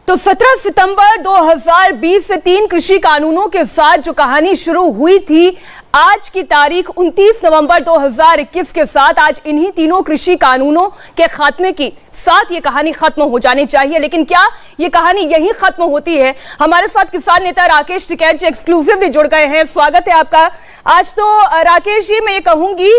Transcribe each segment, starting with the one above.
तो 17 सितंबर 2020 से 3 कृषि कानूनों के साथ जो कहानी शुरू हुई थी, आज की तारीख 29 नवंबर 2021 के साथ आज इन्हीं तीनों कृषि कानूनों के खात्मे की साथ ये कहानी खत्म हो जानी चाहिए। लेकिन क्या ये कहानी यहीं खत्म होती है? हमारे साथ किसान नेता राकेश टिकैत जी एक्सक्लूसिवली जुड़ गए हैं। स्वागत है आपका। आज तो राकेश जी, मैं ये कहूंगी,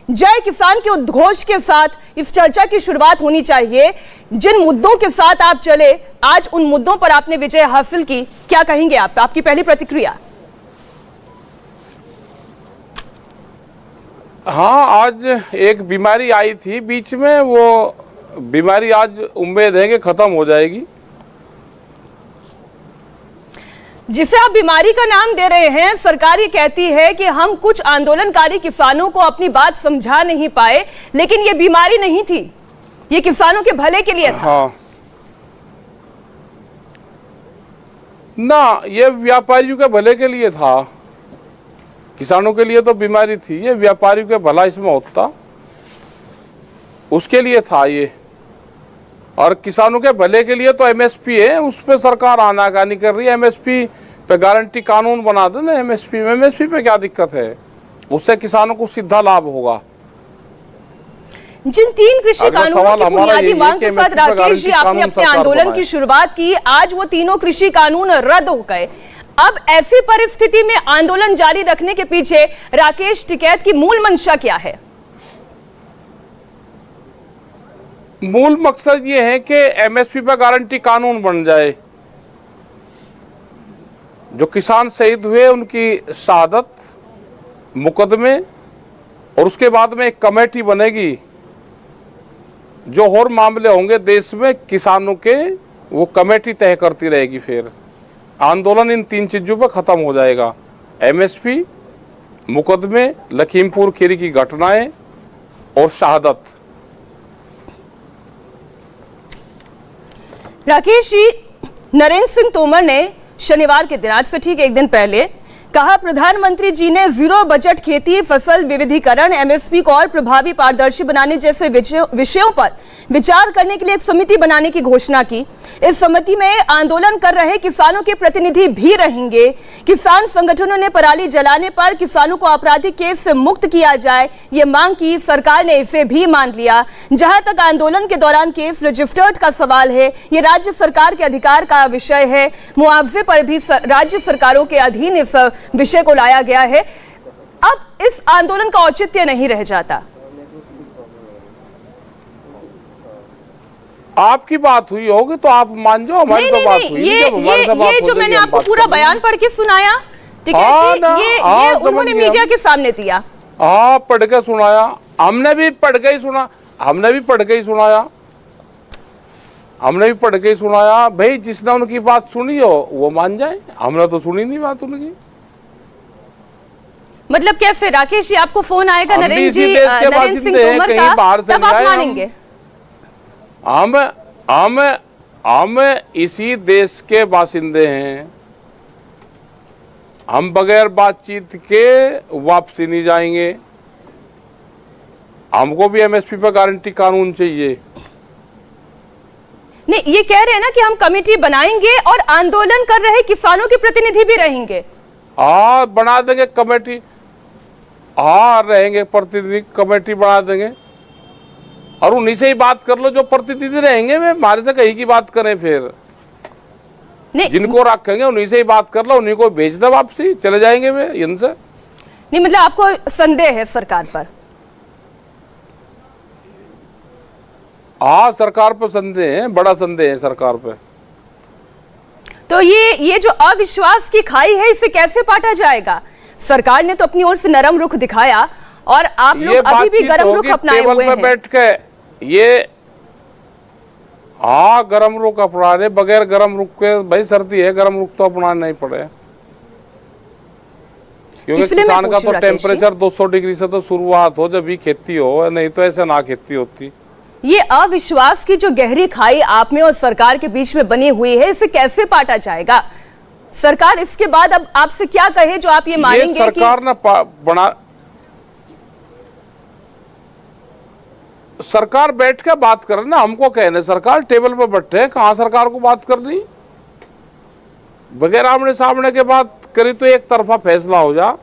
जय किसान के उद्घोष के साथ इस चर्चा की शुरुआत होनी चाहिए। जिन मुद्दों के साथ आप चले, आज उन मुद्दों पर आपने विजय हासिल की, क्या कहेंगे आप? आपकी पहली प्रतिक्रिया। हाँ, आज एक बीमारी आई थी बीच में, वो बीमारी आज उम्मीद है कि खत्म हो जाएगी। जिसे आप बीमारी का नाम दे रहे हैं, सरकार ये कहती है कि हम कुछ आंदोलनकारी किसानों को अपनी बात समझा नहीं पाए, लेकिन ये बीमारी नहीं थी, ये किसानों के भले के लिए था। हाँ ना, ये व्यापारियों के भले के लिए था, किसानों के लिए तो बीमारी थी, ये व्यापारियों के भला इसमें होता, उसके लिए था ये। और किसानों के भले के लिए तो एमएसपी है, उस पर सरकार आनाकानी कर रही है। एमएसपी पे गारंटी कानून बना दे ना, एमएसपी में, एमएसपी पे क्या दिक्कत है? उससे किसानों को सीधा लाभ होगा। जिन 3 कृषि कानूनों की बुनियादी मांग के साथ राकेश जी आपने अपने आंदोलन की शुरुआत की, आज वो तीनों कृषि कानून रद्द हो गए। अब ऐसी परिस्थिति में आंदोलन जारी रखने के पीछे राकेश टिकैत की मूल मंशा क्या है? मूल मकसद ये है कि एमएसपी पर गारंटी कानून बन जाए। जो किसान शहीद हुए उनकी शहादत, मुकदमे, और उसके बाद में एक कमेटी बनेगी जो और मामले होंगे देश में किसानों के, वो कमेटी तय करती रहेगी। फिर आंदोलन इन 3 चीजों पर खत्म हो जाएगा: एमएसपी, मुकदमे, लखीमपुर खीरी की घटनाएं और शहादत। राकेश जी, नरेंद्र सिंह तोमर ने शनिवार के दिन, आज से ठीक एक दिन पहले, कहा प्रधानमंत्री जी ने जीरो बजट खेती, फसल विविधीकरण, एमएसपी को और प्रभावी पारदर्शी बनाने जैसे विषयों पर विचार करने के लिए एक समिति बनाने की घोषणा की। इस समिति में आंदोलन कर रहे किसानों के प्रतिनिधि भी रहेंगे। किसान संगठनों ने पराली जलाने पर किसानों को आपराधिक केस से मुक्त किया जाए, ये मांग की। सरकार ने इसे भी मान लिया। जहां तक आंदोलन के दौरान केस रजिस्टर्ड का सवाल है, ये राज्य सरकार के अधिकार का विषय है। मुआवजे पर भी राज्य सरकारों के अधीन इस विषय को लाया गया है। अब इस आंदोलन का औचित्य नहीं रह जाता। आपकी बात हुई होगी तो आप मान जाओ, हमारी तो बात हुई। ये जो मैंने आपको पूरा बयान पढ़ के सुनाया, ठीक है, ये उन्होंने मीडिया के सामने दिया। हाँ, पढ़ के सुनाया, हमने भी पढ़ के ही सुना, हमने भी पढ़ के ही सुनाया, हमने भी पढ़ के ही सुनाया। भाई, जिसने उनकी बात सुनी हो वो मान जाए, हमने तो सुनी नहीं बात उनकी। मतलब कैसे राकेश जी, आपको फोन आएगा नरेंद्र सिंह तोमर का, तब आप मानेंगे? हम इसी देश के बासिंदे हैं, हम बगैर बातचीत के वापसी नहीं जाएंगे। हमको भी एमएसपी पर गारंटी कानून चाहिए। नहीं, ये कह रहे हैं ना कि हम कमेटी बनाएंगे और आंदोलन कर रहे किसानों के प्रतिनिधि भी रहेंगे। हाँ, बना देंगे कमेटी। हाँ, रहेंगे प्रतिनिधि, कमेटी बना देंगे और उन्हीं से ही बात कर लो जो प्रतिनिधि रहेंगे। वे हमारे से कहीं की बात करें, फिर जिनको रखेंगे उन्हीं से ही बात कर लो, उन्हीं को भेज दो, वापसी चले जाएंगे वे इनसे। नहीं, मतलब आपको संदेह है सरकार पर? हाँ, सरकार पर संदेह है, बड़ा संदेह है सरकार पे। तो ये जो अविश्वास की खाई है, इसे कैसे पाटा जाएगा? सरकार ने तो अपनी ओर से नरम रुख दिखाया और आप लोग अभी भी गरम रुख अपनाए हुए हैं। बैठ के ये, हाँ, गरम रुख अपना रहे, बगैर गरम रुख के, भाई सर्दी है, गरम रुख तो अपनाना नहीं पड़े, क्योंकि किसान का तो टेम्परेचर 200 डिग्री से तो शुरुआत हो जब भी खेती हो, नहीं तो ऐसे ना खेती होती। ये अविश्वास की जो गहरी खाई आप में और सरकार के बीच में बनी हुई है, इसे कैसे पाटा जाएगा? सरकार इसके बाद अब आपसे क्या कहे जो आप ये मानेंगे? सरकार ने बना, सरकार बैठ के बात करे ना, हमको कहने सरकार टेबल पर बैठे, कहाँ सरकार को बात करनी? बगैर आमने सामने के बात करी तो एक तरफा फैसला हो जा।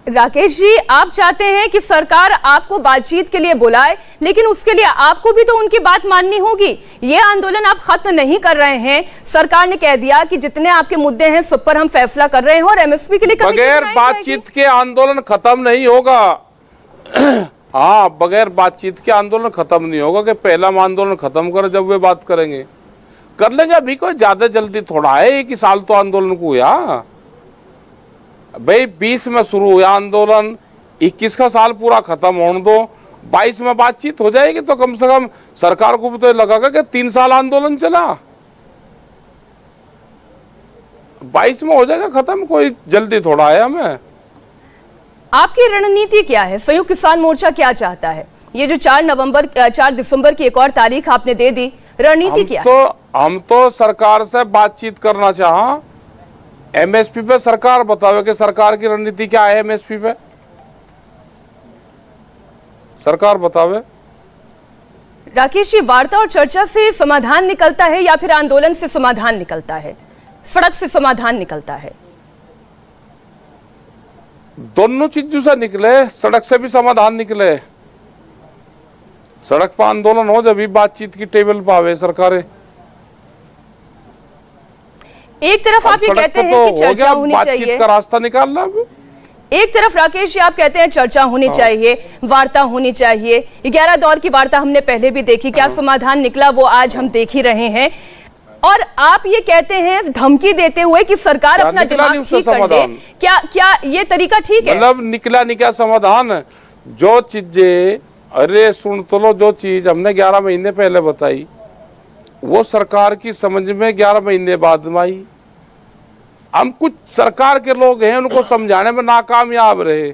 राकेश जी, आप चाहते हैं कि सरकार आपको बातचीत के लिए बुलाए, लेकिन उसके लिए आपको भी तो उनकी बात माननी होगी। ये आंदोलन आप खत्म नहीं कर रहे हैं। सरकार ने कह दिया कि जितने आपके मुद्दे हैं सब पर हम फैसला कर रहे हैं और एमएसपी के लिए बगैर बातचीत के आंदोलन खत्म नहीं होगा। हाँ, बगैर बातचीत के आंदोलन खत्म नहीं होगा कि पहला हम आंदोलन खत्म करें, जब वे बात करेंगे कर लेंगे। अभी कोई ज्यादा जल्दी थोड़ा है, एक ही साल तो आंदोलन को हुआ भाई। 20 में शुरू हुआ आंदोलन, 21 का साल पूरा खत्म होने दो, 22 में बातचीत हो जाएगी तो कम से कम सरकार को भी तो लगेगा कि 3 साल आंदोलन चला। 22 में हो जाएगा खत्म, कोई जल्दी थोड़ा है हमें। आपकी रणनीति क्या है? संयुक्त किसान मोर्चा क्या चाहता है? ये जो 4 दिसंबर की एक और तारीख आपने दे दी, रणनीति क्या है? हम तो सरकार से बातचीत करना चाहा। एमएसपी पे सरकार बतावे कि सरकार की रणनीति क्या है। एमएसपी पे सरकार बतावे। राकेश जी, वार्ता और चर्चा से समाधान निकलता है या फिर आंदोलन से समाधान निकलता है, सड़क से समाधान निकलता है? दोनों चीजों से निकले, सड़क से भी समाधान निकले। सड़क पर आंदोलन हो जब भी बातचीत की टेबल पावे सरकारें। एक तरफ आप ये कहते हैं कि चर्चा होनी चाहिए, बातचीत का रास्ता निकालना। एक तरफ राकेश जी आप कहते हैं चर्चा होनी चाहिए, वार्ता होनी चाहिए। 11 दौर की वार्ता हमने पहले भी देखी, क्या समाधान निकला वो आज हम देख ही रहे हैं। और आप ये कहते हैं धमकी देते हुए कि सरकार अपना दिमाग ठीक कर ले, क्या ये तरीका ठीक है? मतलब निकला समाधान। जो चीजें, अरे सुन तो लो, जो चीज हमने 11 महीने पहले बताई वो सरकार की समझ में 11 महीने बाद में आई। हम कुछ सरकार के लोग हैं, उनको समझाने में नाकामयाब रहे।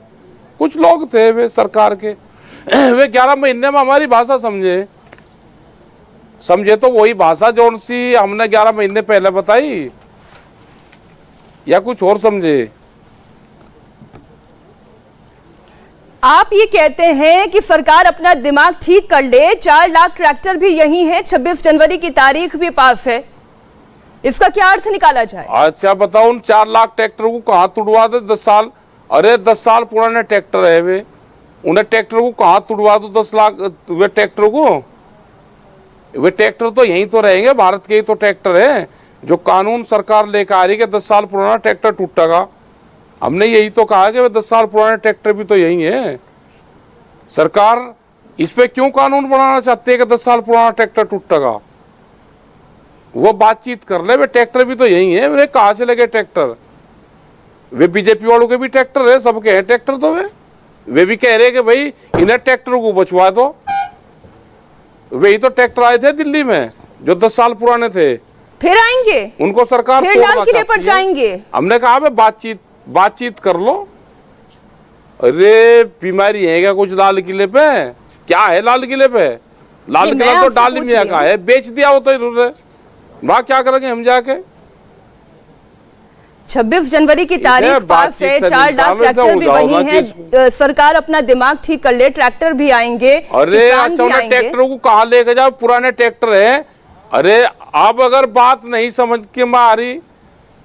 कुछ लोग थे वे सरकार के, वे 11 महीने में हमारी भाषा समझे तो वही भाषा जो सी हमने 11 महीने पहले बताई, या कुछ और समझे? आप ये कहते हैं कि सरकार अपना दिमाग ठीक कर ले। 4 लाख ट्रैक्टर भी यही है, 26 जनवरी की तारीख भी पास है, इसका क्या अर्थ निकाला जाए? अच्छा बताओ, उन 4 लाख ट्रैक्टर को कहाँ तुड़वा दे? 10 साल, अरे 10 साल पुराने ट्रैक्टर है वे, उन्हें ट्रैक्टर को कहाँ तुड़वा दो? 10 लाख वे ट्रैक्टर को, वे ट्रैक्टर तो यहीं तो रहेंगे, भारत के ही तो ट्रैक्टर है। जो कानून सरकार लेकर आ रही है कि 10 साल पुराना ट्रैक्टर टूटेगा, हमने यही तो कहा कि वे 10 साल पुराने ट्रैक्टर भी तो यही है। सरकार इस पे क्यों कानून बनाना चाहती है कि 10 साल पुराना ट्रैक्टर टूटेगा? वो बातचीत कर ले, वे ट्रैक्टर भी तो यही है। वे कहाँ से लगे ट्रैक्टर? वे बीजेपी वालों के भी ट्रैक्टर है, सबके हैं ट्रैक्टर तो वे भी कह रहे कि भाई इन्हें ट्रैक्टर को बचवा दो। वे ही तो ट्रैक्टर आए थे दिल्ली में जो 10 साल पुराने थे, फिर आएंगे, उनको सरकार फिर लाल किले पर जाएंगे। हमने कहा बातचीत कर लो। अरे बीमारी है क्या कुछ लाल किले पे? क्या है लाल किले पे? लाल किला तो डालमिया का है, बेच दिया वो तो इन्होंने, वहां क्या करेंगे हम जाके? 26 जनवरी की तारीख पास है, 4 लाख ट्रैक्टर भी वही हैं। सरकार अपना दिमाग ठीक कर ले, ट्रैक्टर भी आएंगे। अरे अच्छा, उन्हें ट्रैक्टरों को कहाँ लेके जाओ? पुराने ट्रैक्टर है। अरे अब अगर बात नहीं समझ के में आ रही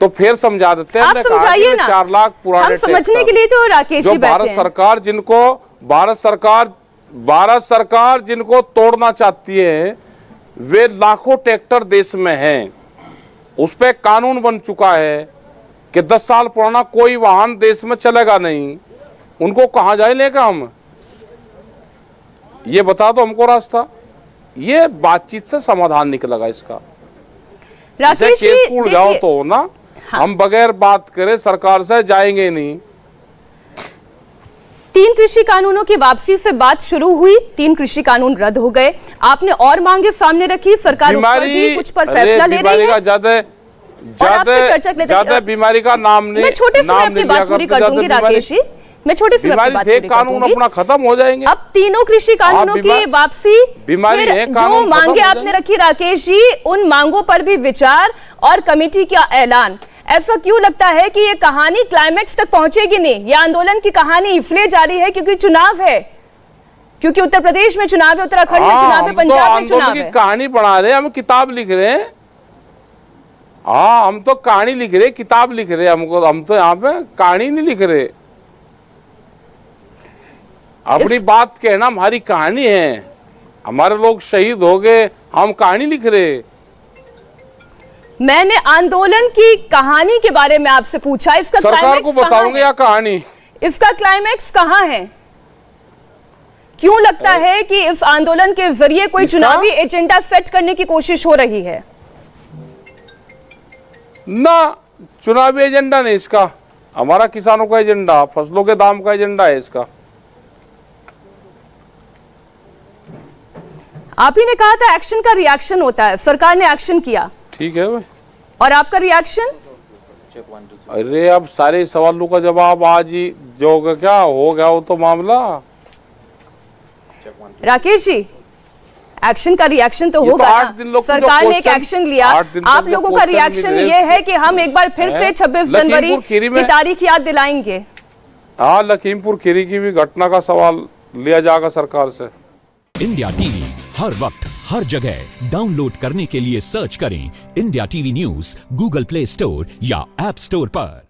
तो फिर समझा देते हैं। आप समझाइए ना, 4 लाख पुराने हम समझने के लिए तो राकेश जी बैठे हैं। भारत सरकार जिनको तोड़ना चाहती है, वे लाखों ट्रैक्टर देश में हैं। उस पे कानून बन चुका है कि 10 साल पुराना कोई वाहन देश में चलेगा नहीं। उनको कहां जाए लेकर हम? ये बता दो हमको रास्ता। ये बातचीत से समाधान निकलेगा इसका। राकेश जी केस जाओ तो ना, हाँ। हम बगैर बात करे सरकार से जाएंगे नहीं। 3 कृषि कानूनों की वापसी से बात शुरू हुई, 3 कृषि कानून रद्द हो गए। आपने और मांगे सामने रखी, सरकार उस पर भी कुछ पर फैसला ले रही है। ज्यादा बीमारी का नाम नहीं। मैं छोटे से अपनी बात पूरी कर दूंगी राकेश जी, मैं छोटे से बात पूरी कानून अपना खत्म हो जाएंगे। अब तीनों कृषि कानूनों की वापसी, बीमारी है, जो मांगे आपने रखी राकेश जी, उन मांगों पर भी विचार और कमेटी का ऐलान। ऐसा क्यों लगता है कि ये कहानी क्लाइमैक्स तक पहुंचेगी नहीं? ये आंदोलन की कहानी इसलिए जारी है क्योंकि चुनाव है, क्योंकि उत्तर प्रदेश में चुनाव है, उत्तराखंड में चुनाव है, हम तो पंजाब में आंदोलन चुनाव की है। कहानी बना रहे हैं, हम किताब लिख रहे हैं। हाँ, हम तो कहानी लिख रहे, किताब लिख रहे, हम तो यहाँ पे कहानी नहीं लिख रहे। अपनी बात कहना हमारी कहानी है। हमारे लोग शहीद हो गए, हम कहानी लिख रहे। मैंने आंदोलन की कहानी के बारे में आपसे पूछा, इसका सरकार क्लाइमैक्स को कहाँ बताओगे है? या कहानी? इसका क्लाइमैक्स कहाँ है? क्यों लगता है कि इस आंदोलन के जरिए कोई चुनावी एजेंडा सेट करने की कोशिश हो रही है? ना, चुनावी एजेंडा नहीं इसका। हमारा किसानों का एजेंडा, फसलों के दाम का एजेंडा है इसका। आप ही ने कहा था एक्शन का रिएक्शन होता है, सरकार ने एक्शन किया, ठीक है भाई। और आपका रिएक्शन? अरे अब सारे सवालों का जवाब आज ही जो क्या हो गया वो तो मामला। राकेश जी, एक्शन का रिएक्शन तो ये तो होगा 8 ना? दिन लोग सरकार ने एक क्वेश्चन- एक्शन लिया, 8 दिन आप तक लोगों जो का क्वेश्चन रिएक्शन मिले- ये है कि हम एक बार फिर से 26 जनवरी लखीमपुर खीरी की में- तारीख याद दिलाएंगे। हाँ, लखीमपुर खीरी की भी घटना का सवाल लिया जाएगा सरकार से। इंडिया टीवी हर वक्त हर जगह डाउनलोड करने के लिए सर्च करें India TV news Google play store या ऐप स्टोर पर।